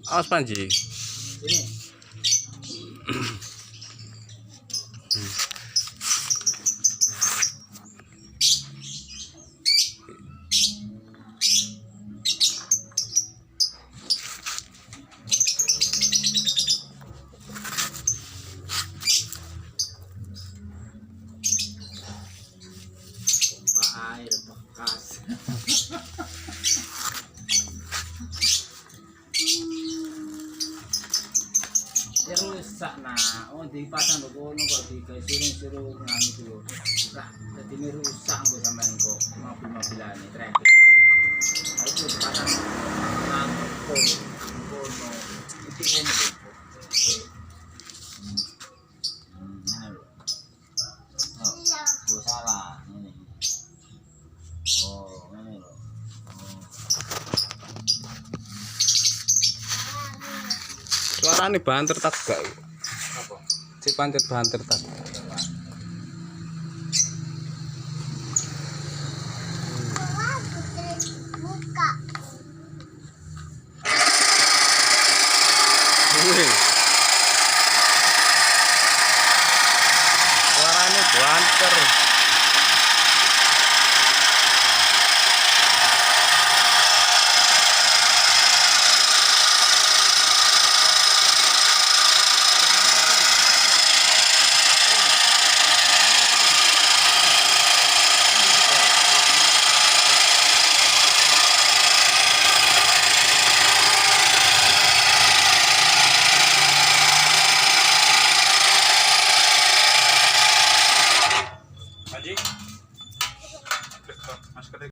Awas Panji. Ini. Pompa air bekas. Ya rusak nah, oh dipasang do kono kok dikasih-suruh nganu dulu. Lah, dadi ini rusak kok sampean kok mobil-mobilane traffic. Itu dipasang nang kono. Iki ini. Nah, lho. Oh, salah ini. Oh, ini lho. Suarane banter tak gak? Apa? Si pancet banter tak. Buka. Wih. Suarane banter. Haji, mas